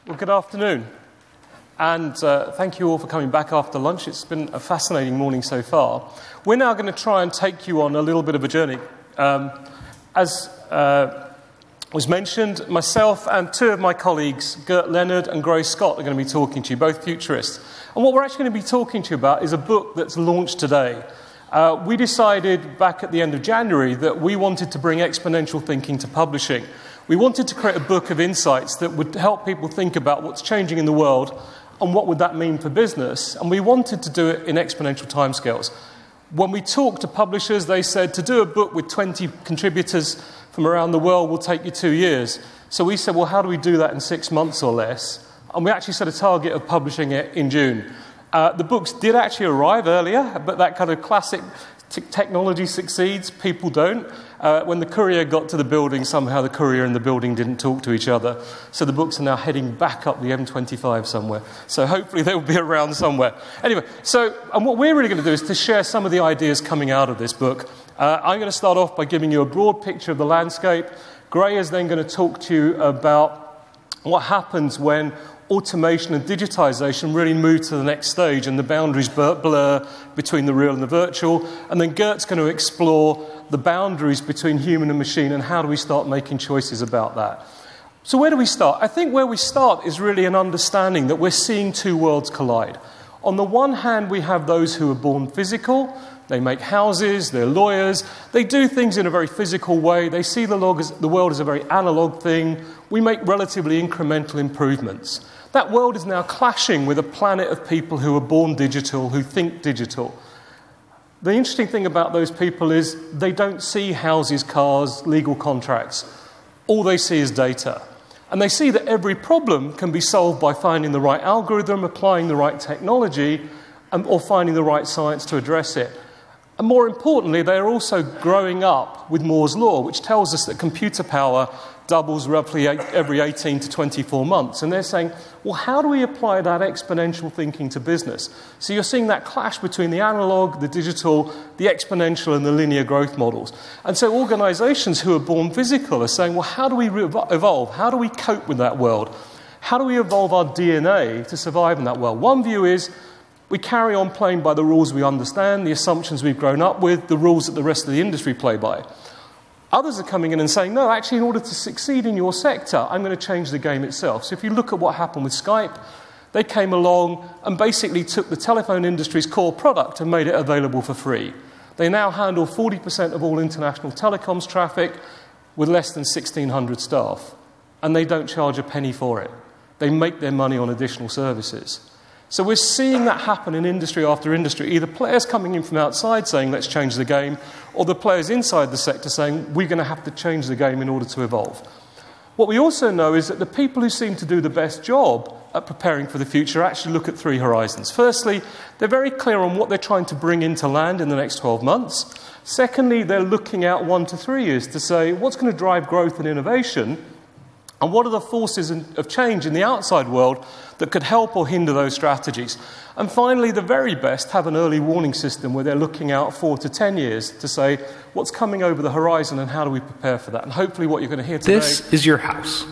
Well, good afternoon, and thank you all for coming back after lunch. It's been a fascinating morning so far. We're now going to try and take you on a little bit of a journey. As was mentioned, myself and two of my colleagues, Gert Leonard and Grace Scott, are going to be talking to you, both futurists. And what we're actually going to be talking to you about is a book that's launched today. We decided back at the end of January that we wanted to bring exponential thinking to publishing. We wanted to create a book of insights that would help people think about what's changing in the world and what would that mean for business. And we wanted to do it in exponential timescales. When we talked to publishers, they said to do a book with 20 contributors from around the world will take you 2 years. So we said, well, how do we do that in 6 months or less? And we actually set a target of publishing it in June. The books did actually arrive earlier, but that kind of classic technology succeeds, people don't. When the courier got to the building, somehow the courier and the building didn't talk to each other. So the books are now heading back up the M25 somewhere. So hopefully they will be around somewhere. Anyway, and what we're really going to do is to share some of the ideas coming out of this book. I'm going to start off by giving you a broad picture of the landscape. Gray is then going to talk to you about what happens when automation and digitization really move to the next stage and the boundaries blur between the real and the virtual. And then Gert's going to explore the boundaries between human and machine and how do we start making choices about that. So where do we start? I think where we start is really an understanding that we're seeing two worlds collide. On the one hand, we have those who are born physical. They make houses, they're lawyers, they do things in a very physical way. They see the world as a very analog thing. We make relatively incremental improvements. That world is now clashing with a planet of people who are born digital, who think digital. The interesting thing about those people is they don't see houses, cars, legal contracts. All they see is data. And they see that every problem can be solved by finding the right algorithm, applying the right technology, or finding the right science to address it. And more importantly, they're also growing up with Moore's law, which tells us that computer power doubles roughly every 18 to 24 months. And they're saying, well, how do we apply that exponential thinking to business? So you're seeing that clash between the analog, the digital, the exponential, and the linear growth models. And so organizations who are born physical are saying, well, how do we evolve? How do we cope with that world? How do we evolve our DNA to survive in that world? One view is we carry on playing by the rules we understand, the assumptions we've grown up with, the rules that the rest of the industry play by. Others are coming in and saying, no, actually, in order to succeed in your sector, I'm going to change the game itself. So if you look at what happened with Skype, they came along and basically took the telephone industry's core product and made it available for free. They now handle 40% of all international telecoms traffic with less than 1,600 staff. And they don't charge a penny for it. They make their money on additional services. So we're seeing that happen in industry after industry, either players coming in from outside saying, let's change the game, or the players inside the sector saying, we're going to have to change the game in order to evolve. What we also know is that the people who seem to do the best job at preparing for the future actually look at three horizons. Firstly, they're very clear on what they're trying to bring into land in the next 12 months. Secondly, they're looking out 1 to 3 years to say, what's going to drive growth and innovation? And what are the forces of change in the outside world that could help or hinder those strategies? And finally, the very best have an early warning system where they're looking out 4 to 10 years to say what's coming over the horizon and how do we prepare for that. And hopefully what you're going to hear today... This is your house.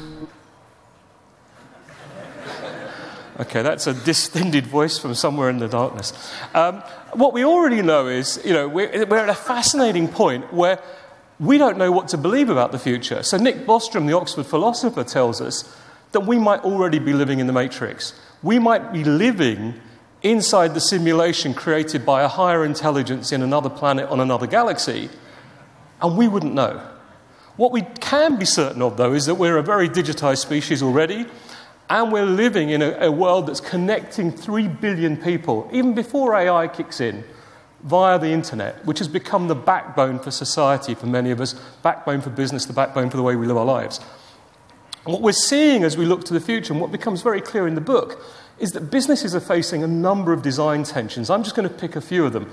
Okay, that's a distended voice from somewhere in the darkness. What we already know is, we're at a fascinating point where we don't know what to believe about the future. So Nick Bostrom, the Oxford philosopher, tells us that we might already be living in the Matrix. We might be living inside the simulation created by a higher intelligence in another planet on another galaxy, and we wouldn't know. What we can be certain of, though, is that we're a very digitized species already, and we're living in a world that's connecting 3 billion people, even before AI kicks in, via the internet, which has become the backbone for society for many of us, backbone for business, the backbone for the way we live our lives. And what we're seeing as we look to the future, and what becomes very clear in the book, is that businesses are facing a number of design tensions. I'm just going to pick a few of them.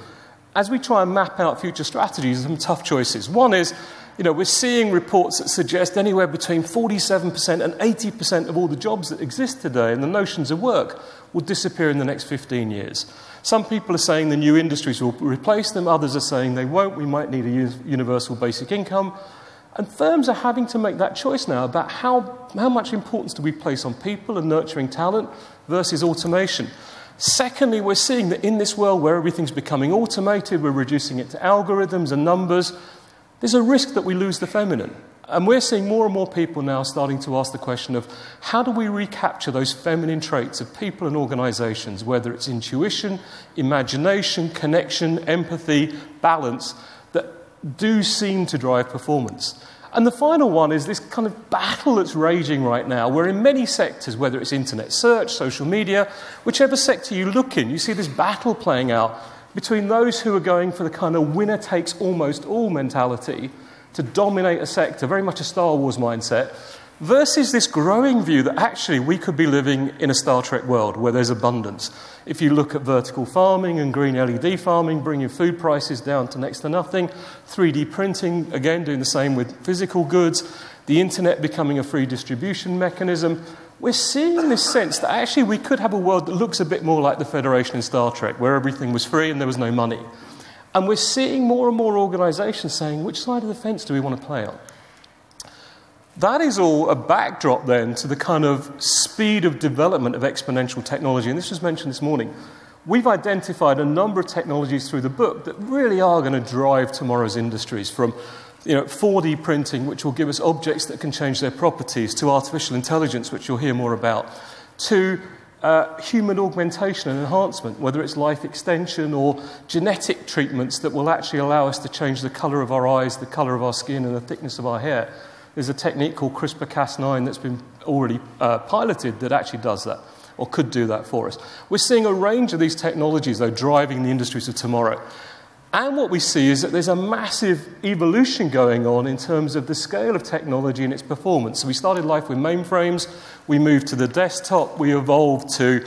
As we try and map out future strategies, some tough choices. One is, we're seeing reports that suggest anywhere between 47% and 80% of all the jobs that exist today and the notions of work will disappear in the next 15 years. Some people are saying the new industries will replace them. Others are saying they won't. We might need a universal basic income. And firms are having to make that choice now about how much importance do we place on people and nurturing talent versus automation. Secondly, we're seeing that in this world where everything's becoming automated, we're reducing it to algorithms and numbers, there's a risk that we lose the feminine. And we're seeing more and more people now starting to ask the question of how do we recapture those feminine traits of people and organizations, whether it's intuition, imagination, connection, empathy, balance, that do seem to drive performance. And the final one is this kind of battle that's raging right now, where in many sectors, whether it's internet search, social media, whichever sector you look in, you see this battle playing out between those who are going for the kind of winner takes almost all mentality to dominate a sector, very much a Star Wars mindset, versus this growing view that actually we could be living in a Star Trek world where there's abundance. If you look at vertical farming and green LED farming, bringing food prices down to next to nothing, 3D printing, again, doing the same with physical goods, the internet becoming a free distribution mechanism, we're seeing this sense that actually we could have a world that looks a bit more like the Federation in Star Trek, where everything was free and there was no money. And we're seeing more and more organizations saying, which side of the fence do we want to play on? That is all a backdrop then to the kind of speed of development of exponential technology. And this was mentioned this morning. We've identified a number of technologies through the book that really are going to drive tomorrow's industries, from 4D printing, which will give us objects that can change their properties, to artificial intelligence, which you'll hear more about, to human augmentation and enhancement, whether it's life extension or genetic treatments that will actually allow us to change the colour of our eyes, the colour of our skin and the thickness of our hair. There's a technique called CRISPR-Cas9 that's been already piloted that actually does that, or could do that for us. We're seeing a range of these technologies, though, driving the industries of tomorrow. And what we see is that there's a massive evolution going on in terms of the scale of technology and its performance. So we started life with mainframes, we moved to the desktop, we evolved to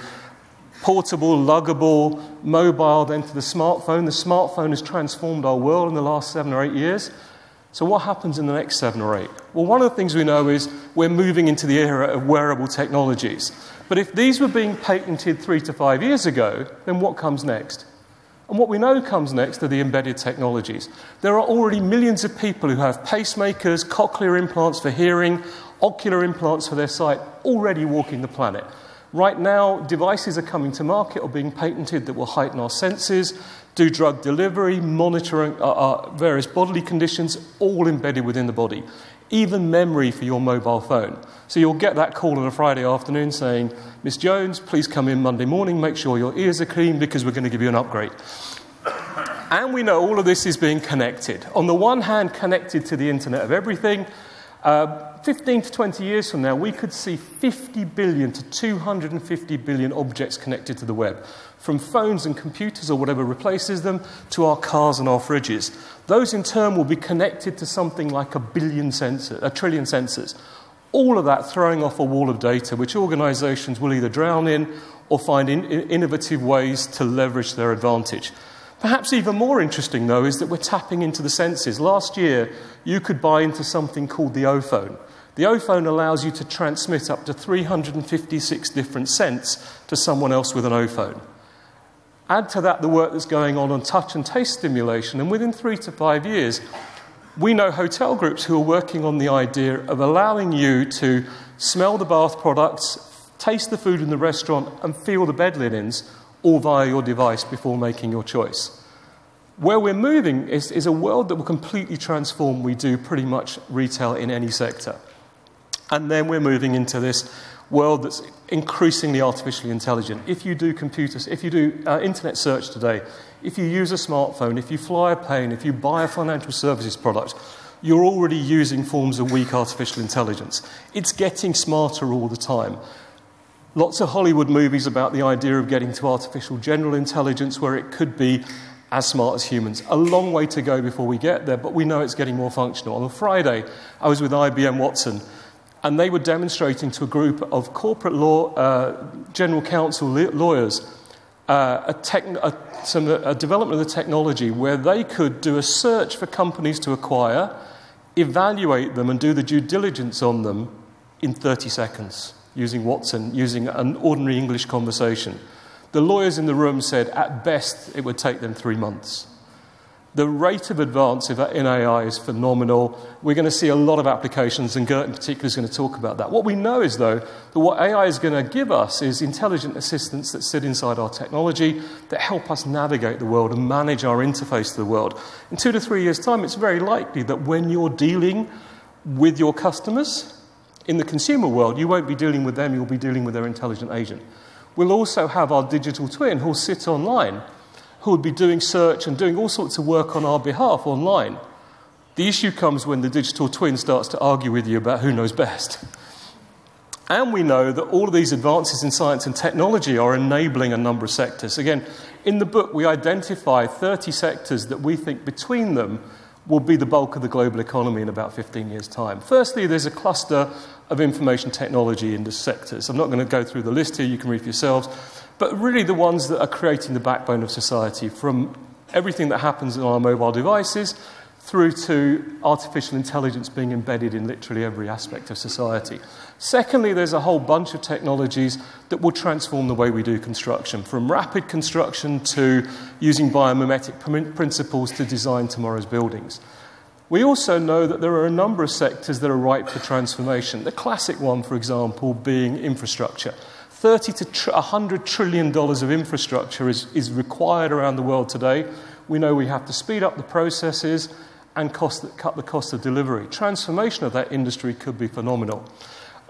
portable, luggable, mobile, then to the smartphone. The smartphone has transformed our world in the last 7 or 8 years. So what happens in the next 7 or 8? Well, one of the things we know is we're moving into the era of wearable technologies. But if these were being patented 3 to 5 years ago, then what comes next? And what we know comes next are the embedded technologies. There are already millions of people who have pacemakers, cochlear implants for hearing, ocular implants for their sight, already walking the planet. Right now, devices are coming to market or being patented that will heighten our senses, do drug delivery, monitoring various bodily conditions, all embedded within the body. Even memory for your mobile phone. So you'll get that call on a Friday afternoon saying, Miss Jones, please come in Monday morning, make sure your ears are clean because we're going to give you an upgrade. And we know all of this is being connected. On the one hand, connected to the Internet of Everything. 15 to 20 years from now, we could see 50 billion to 250 billion objects connected to the web, from phones and computers or whatever replaces them to our cars and our fridges. Those in turn will be connected to something like a trillion sensors. All of that throwing off a wall of data which organizations will either drown in or find innovative ways to leverage their advantage. Perhaps even more interesting, though, is that we're tapping into the senses. Last year, you could buy into something called the O-phone. The O-phone allows you to transmit up to 356 different scents to someone else with an O-phone. Add to that the work that's going on touch and taste stimulation, and within 3 to 5 years, we know hotel groups who are working on the idea of allowing you to smell the bath products, taste the food in the restaurant, and feel the bed linens, all via your device before making your choice. Where we're moving is a world that will completely transform we do pretty much retail in any sector. And then we're moving into this world that's increasingly artificially intelligent. If you do internet search today, if you use a smartphone, if you fly a plane, if you buy a financial services product, you're already using forms of weak artificial intelligence. It's getting smarter all the time. Lots of Hollywood movies about the idea of getting to artificial general intelligence where it could be as smart as humans. A long way to go before we get there, but we know it's getting more functional. On a Friday, I was with IBM Watson, and they were demonstrating to a group of corporate law, general counsel lawyers, a development of the technology where they could do a search for companies to acquire, evaluate them, and do the due diligence on them in 30 seconds. Using Watson, using an ordinary English conversation. The lawyers in the room said, at best, it would take them 3 months. The rate of advance in AI is phenomenal. We're going to see a lot of applications, and Gert in particular is going to talk about that. What we know is, though, that what AI is going to give us is intelligent assistants that sit inside our technology that help us navigate the world and manage our interface to the world. In 2 to 3 years' time, it's very likely that when you're dealing with your customers in the consumer world, you won't be dealing with them, you'll be dealing with their intelligent agent. We'll also have our digital twin who'll sit online, who would be doing search and doing all sorts of work on our behalf online. The issue comes when the digital twin starts to argue with you about who knows best. And we know that all of these advances in science and technology are enabling a number of sectors. Again, in the book, we identify 30 sectors that we think between them will be the bulk of the global economy in about 15 years' time. Firstly, there's a cluster of information technology in the sectors. I'm not going to go through the list here, you can read for yourselves. But really the ones that are creating the backbone of society, from everything that happens on our mobile devices through to artificial intelligence being embedded in literally every aspect of society. Secondly, there's a whole bunch of technologies that will transform the way we do construction, from rapid construction to using biomimetic principles to design tomorrow's buildings. We also know that there are a number of sectors that are ripe for transformation. The classic one, for example, being infrastructure. $30 to $100 trillion of infrastructure is required around the world today. We know we have to speed up the processes and cut the cost of delivery. Transformation of that industry could be phenomenal.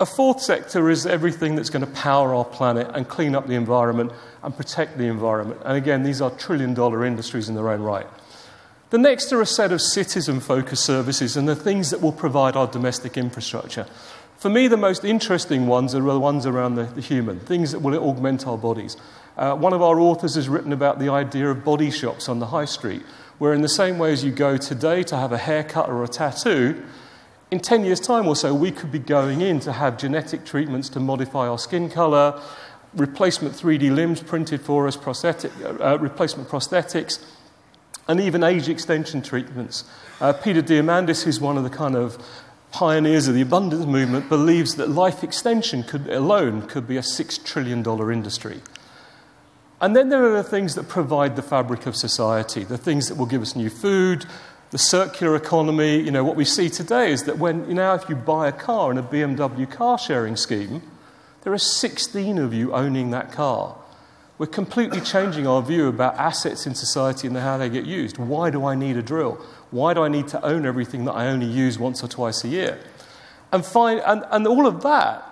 A fourth sector is everything that's going to power our planet and clean up the environment and protect the environment. And again, these are trillion-dollar industries in their own right. The next are a set of citizen-focused services and the things that will provide our domestic infrastructure. For me, the most interesting ones are the ones around the human, things that will augment our bodies. One of our authors has written about the idea of body shops on the high street, where in the same way as you go today to have a haircut or a tattoo, in 10 years' time or so, we could be going in to have genetic treatments to modify our skin colour, replacement 3D limbs printed for us, replacement prosthetics, and even age extension treatments. Peter Diamandis, who's one of the kind of pioneers of the abundance movement, believes that life extension alone could be a $6 trillion industry. And then there are the things that provide the fabric of society, the things that will give us new food, the circular economy. You know, what we see today is that if you buy a car in a BMW car sharing scheme, there are 16 of you owning that car. We're completely changing our view about assets in society and how they get used. Why do I need a drill? Why do I need to own everything that I only use once or twice a year? And all of that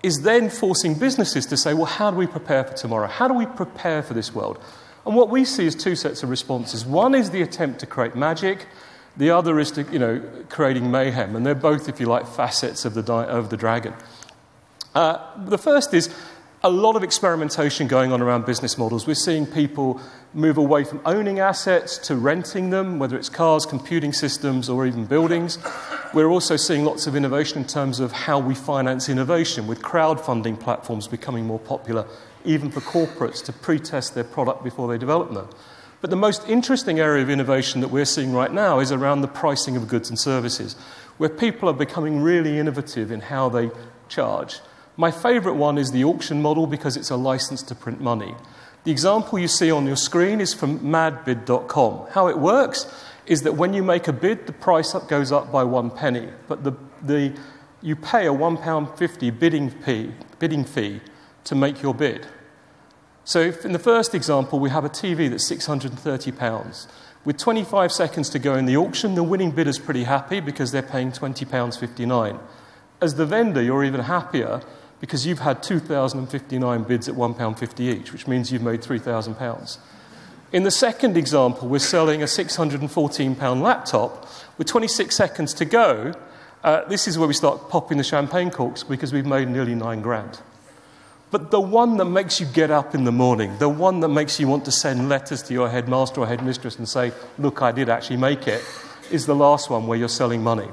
is then forcing businesses to say, well, how do we prepare for tomorrow? How do we prepare for this world? And what we see is two sets of responses. One is the attempt to create magic. The other is creating mayhem. And they're both, if you like, facets of the dragon. The first is a lot of experimentation going on around business models. We're seeing people move away from owning assets to renting them, whether it's cars, computing systems, or even buildings. We're also seeing lots of innovation in terms of how we finance innovation, with crowdfunding platforms becoming more popular, even for corporates to pre-test their product before they develop them. But the most interesting area of innovation that we're seeing right now is around the pricing of goods and services, where people are becoming really innovative in how they charge. My favourite one is the auction model because it's a license to print money. The example you see on your screen is from madbid.com. How it works is that when you make a bid, the price goes up by 1 penny, but you pay a £1.50 bidding fee to make your bid. So if in the first example, we have a TV that's £630. With 25 seconds to go in the auction, the winning bidder's pretty happy because they're paying £20.59. As the vendor, you're even happier because you've had 2,059 bids at £1.50 each, which means you've made £3,000. In the second example, we're selling a £614 laptop. With 26 seconds to go, this is where we start popping the champagne corks because we've made nearly £9,000. But the one that makes you get up in the morning, the one that makes you want to send letters to your headmaster or headmistress and say, look, I did actually make it, is the last one where you're selling money.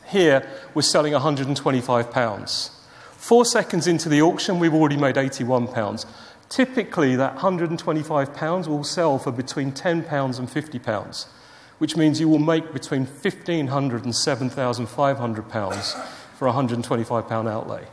Here, we're selling £125. 4 seconds into the auction, we've already made £81. Typically, that £125 will sell for between £10 and £50, which means you will make between £1,500 and £7,500 for a £125 outlay.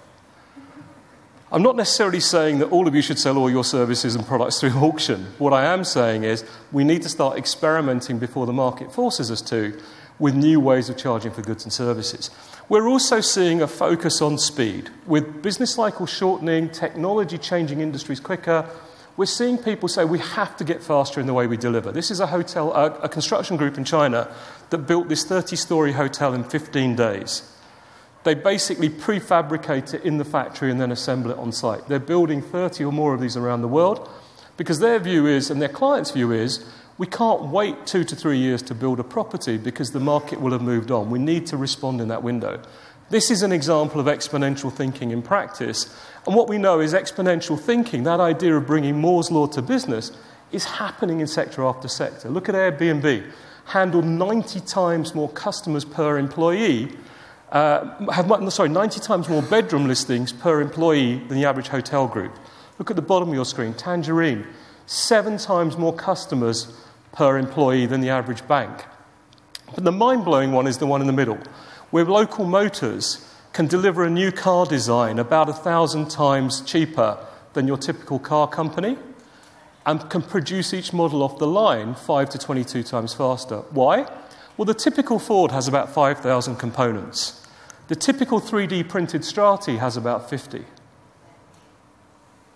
I'm not necessarily saying that all of you should sell all your services and products through auction. What I am saying is we need to start experimenting before the market forces us to with new ways of charging for goods and services. We're also seeing a focus on speed. With business cycle shortening, technology changing industries quicker, we're seeing people say we have to get faster in the way we deliver. This is a construction group in China that built this 30-story hotel in 15 days. They basically prefabricate it in the factory and then assemble it on site. They're building 30 or more of these around the world because their view is, and their client's view is, we can't wait 2 to 3 years to build a property because the market will have moved on. We need to respond in that window. This is an example of exponential thinking in practice. And what we know is exponential thinking, that idea of bringing Moore's law to business, is happening in sector after sector. Look at Airbnb, handled 90 times more customers per employee, 90 times more bedroom listings per employee than the average hotel group. Look at the bottom of your screen, Tangerine, 7 times more customers per employee than the average bank. But the mind-blowing one is the one in the middle, where Local Motors can deliver a new car design about 1,000 times cheaper than your typical car company and can produce each model off the line 5 to 22 times faster. Why? Well, the typical Ford has about 5,000 components. The typical 3D printed Strati has about 50.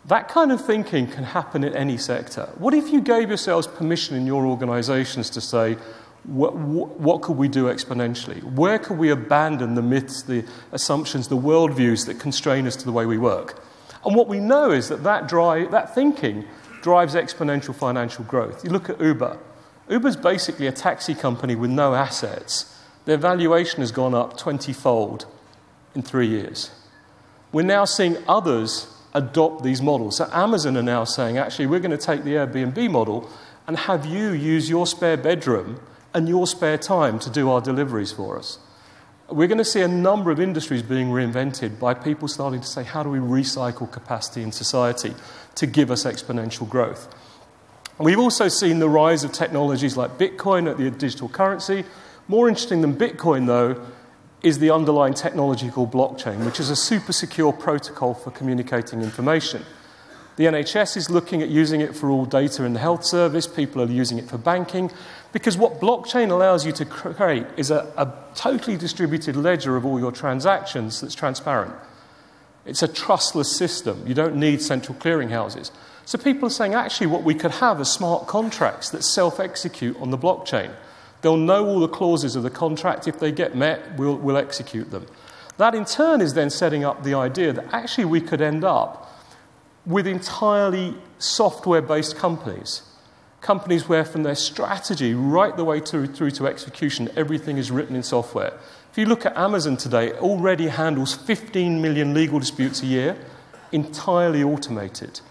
That kind of thinking can happen in any sector. What if you gave yourselves permission in your organizations to say, what could we do exponentially? Where could we abandon the myths, the assumptions, the worldviews that constrain us to the way we work? And what we know is that thinking drives exponential financial growth. You look at Uber. Uber's basically a taxi company with no assets. Their valuation has gone up 20-fold in 3 years. We're now seeing others adopt these models. So Amazon are now saying, actually, we're going to take the Airbnb model and have you use your spare bedroom and your spare time to do our deliveries for us. We're going to see a number of industries being reinvented by people starting to say, how do we recycle capacity in society to give us exponential growth? We've also seen the rise of technologies like Bitcoin, the digital currency. More interesting than Bitcoin, though, is the underlying technology called blockchain, which is a super secure protocol for communicating information. The NHS is looking at using it for all data in the health service. People are using it for banking. Because what blockchain allows you to create is a totally distributed ledger of all your transactions that's transparent. It's a trustless system. You don't need central clearinghouses. So people are saying, actually, what we could have are smart contracts that self-execute on the blockchain. They'll know all the clauses of the contract. If they get met, we'll execute them. That, in turn, is then setting up the idea that actually we could end up with entirely software-based companies. Companies where from their strategy right the way through to execution, everything is written in software. If you look at Amazon today, it already handles 15 million legal disputes a year, entirely automated.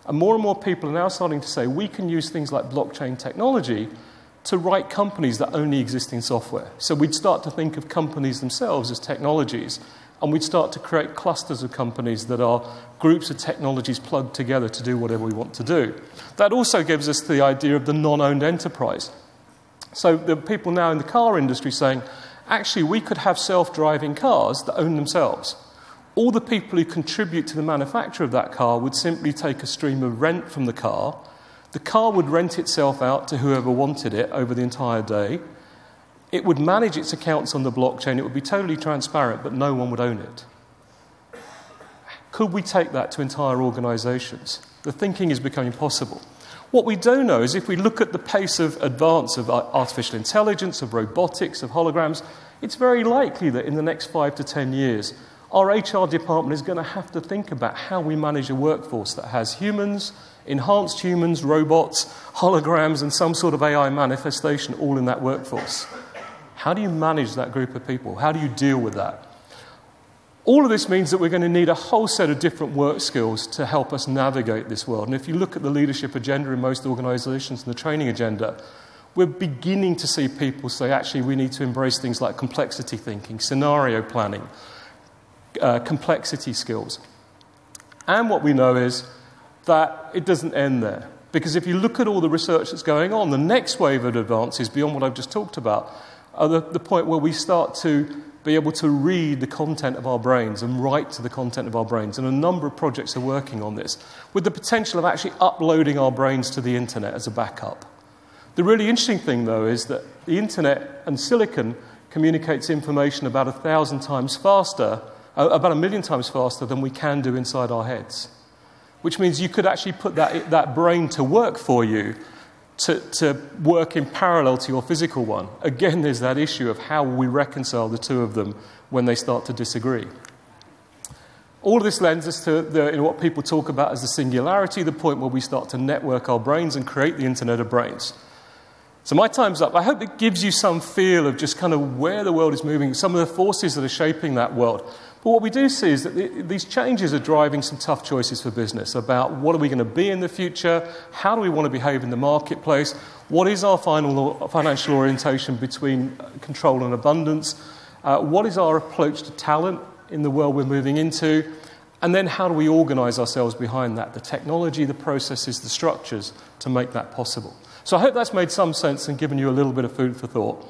And more people are now starting to say we can use things like blockchain technology to write companies that only exist in software. So we'd start to think of companies themselves as technologies, and we'd start to create clusters of companies that are groups of technologies plugged together to do whatever we want to do. That also gives us the idea of the non-owned enterprise. So there are people now in the car industry saying, actually, we could have self-driving cars that own themselves. All the people who contribute to the manufacture of that car would simply take a stream of rent from the car. The car would rent itself out to whoever wanted it over the entire day. It would manage its accounts on the blockchain. It would be totally transparent, but no one would own it. Could we take that to entire organizations? The thinking is becoming possible. What we don't know is if we look at the pace of advance of artificial intelligence, of robotics, of holograms, it's very likely that in the next 5 to 10 years, our HR department is going to have to think about how we manage a workforce that has humans, enhanced humans, robots, holograms, and some sort of AI manifestation all in that workforce. How do you manage that group of people? How do you deal with that? All of this means that we're going to need a whole set of different work skills to help us navigate this world. And if you look at the leadership agenda in most organizations and the training agenda, we're beginning to see people say, actually, we need to embrace things like complexity thinking, scenario planning, complexity skills. And what we know is that it doesn't end there. Because if you look at all the research that's going on, the next wave of advances beyond what I've just talked about are the point where we start to be able to read the content of our brains and write to the content of our brains. And a number of projects are working on this, with the potential of actually uploading our brains to the internet as a backup. The really interesting thing, though, is that the internet and silicon communicates information about 1,000 times faster, about 1 million times faster than we can do inside our heads. Which means you could actually put that brain to work for you, to work in parallel to your physical one. Again, there's that issue of how we reconcile the two of them when they start to disagree. All of this lends us to what people talk about as the singularity, the point where we start to network our brains and create the Internet of Brains. So my time's up. I hope it gives you some feel of just kind of where the world is moving, some of the forces that are shaping that world. But what we do see is that these changes are driving some tough choices for business about what are we going to be in the future, how do we want to behave in the marketplace, what is our financial orientation between control and abundance, what is our approach to talent in the world we're moving into, and then how do we organise ourselves behind that, the technology, the processes, the structures to make that possible. So I hope that's made some sense and given you a little bit of food for thought.